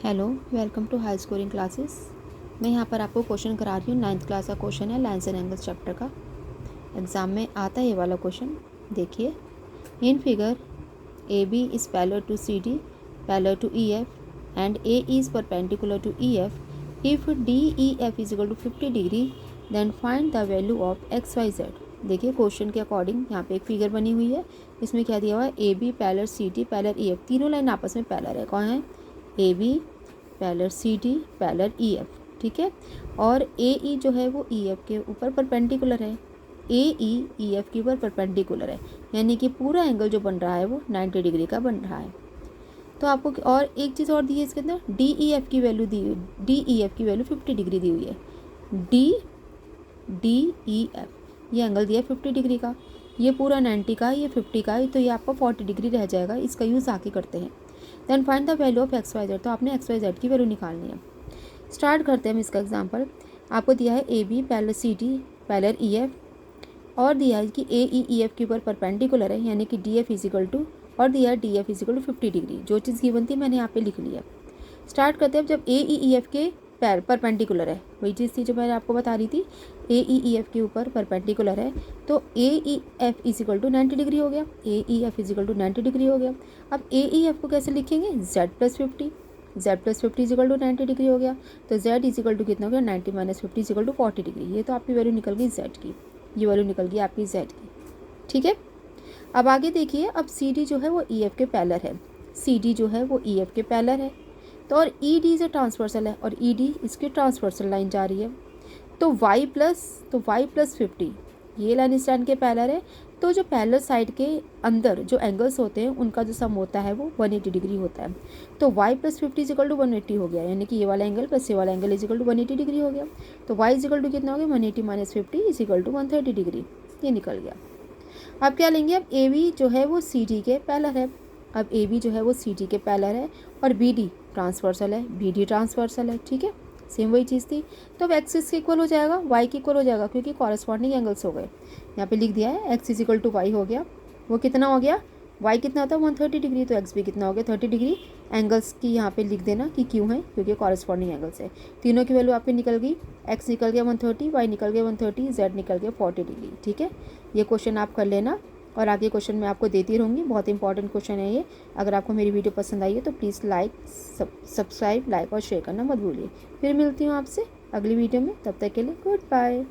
Hello, welcome to high scoring classes. मैं यहाँ पर आपको क्वेश्चन करा रही हूँ। 9th क्लास का क्वेश्चन है लाइन्स एंड एंगल्स चैप्टर का। एग्ज़ाम में आता है ये वाला क्वेश्चन। देखिए, in figure A B is parallel to C D, parallel to E F and A is perpendicular to E F. If D E F is equal to 50 degree then find the value of X Y Z. देखिए, question के according यहाँ पे एक figure बनी हुई है। इसमें क्या दिया हुआ है, A B parallel C D parallel E F, तीनों लाइन आपस में पैरेलल है। कौन है? A B parallel C D parallel E F, ठीक है। और ए ई जो है वो ई एफ के ऊपर परपेंडिकुलर है। ए ई एफ के ऊपर परपेंडिकुलर है, यानी कि पूरा एंगल जो बन रहा है वो 90 डिग्री का बन रहा है। तो आपको और एक चीज़ और दी है इसके अंदर, डी ई एफ की वैल्यू दी हुई, डी ई एफ की वैल्यू 50 डिग्री दी हुई है। डी ई एफ ये एंगल दिया है 50 डिग्री का, ये पूरा 90 का है, ये 50 का है, तो ये आपका 40 डिग्री रह जाएगा। इसका यूज़ आके करते हैं। Then find the value of X Y Z. तो आपने एक्स वाई जेड की वैल्यू निकालनी है। स्टार्ट करते हैं हम इसका एग्जांपल। आपको दिया है A B parallel C D parallel E F और दिया है कि ए ई एफ के ऊपर परपेंडिकुलर है, यानी कि डी एफ इजिकल टू, और दिया है D F is equal to 50 degree. जो चीज़ गिवन थी मैंने यहाँ पे लिख लिया। स्टार्ट करते हैं। जब ए ई एफ के परपेंडिकुलर है, वही चीज़ थी जो मैंने आपको बता रही थी, ए ई एफ के ऊपर परपेंडिकुलर है, तो A E F is equal to 90 degree हो गया। A E F is equal to 90 degree हो गया। अब ए ई एफ को कैसे लिखेंगे? Z plus 50, Z plus 50 is equal to 90 degree हो गया। तो जेड इजिकल टू कितना हो गया? 90 माइनस 50 इजिकल टू 40 डिग्री। ये तो आपकी वैल्यू निकल गई जेड की, ये वैल्यू निकल गई आपकी जेड की, ठीक है। अब आगे देखिए, अब सी डी जो है वो ई एफ के पैरेलल है, सी डी जो है वो ई एफ के पैरेलल है। तो और ई डी से ट्रांसवर्सल है, और ई डी इसकी ट्रांसवर्सल लाइन जा रही है। तो y प्लस 50 ये लाइन इस लाइन के पैरेलल है। तो जो पैरेलल साइड के अंदर जो एंगल्स होते हैं उनका जो सम होता है वो 180 डिग्री होता है। तो y प्लस 50 इजिकल टू 180 हो गया, यानी कि ये वाला एंगल प्लस ये वाला एंगल इजिकल टू 180 डिग्री हो गया। तो y इजिकल टू कितना हो गया? 180 माइनस 50 इजिकल टू 130 डिग्री, ये निकल गया। अब क्या लेंगे? अब ए बी जो है वो सी डी के पैरेलल है। अब ए बी जो है वो सी डी के पैरेलल है, और बी डी ट्रांसवर्सल है, बी डी ट्रांसवर्सल है, ठीक है। सेम वही चीज़ थी। तो अब एक्स इसके इक्वल हो जाएगा, वाई के इक्वल हो जाएगा, क्योंकि कॉरेस्पॉन्डिंग एंगल्स हो गए। यहाँ पे लिख दिया है X is equal to Y हो गया। वो कितना हो गया? वाई कितना होता है? 130 डिग्री, तो एक्स भी कितना हो गया? 30 डिग्री। एंगल्स की यहाँ पे लिख देना कि क्यों है, क्योंकि कॉरेस्पॉन्डिंग एंगल्स है। तीनों की वैल्यू आपकी निकल गई। एक्स निकल गया 130, वाई निकल गया 130, जेड निकल गया 40 डिग्री, ठीक है। ये क्वेश्चन आप कर लेना, और आगे क्वेश्चन मैं आपको देती रहूँगी। बहुत इंपॉर्टेंट क्वेश्चन है ये। अगर आपको मेरी वीडियो पसंद आई है तो प्लीज़ सब्सक्राइब, लाइक और शेयर करना मत भूलिए। फिर मिलती हूँ आपसे अगली वीडियो में, तब तक के लिए गुड बाय।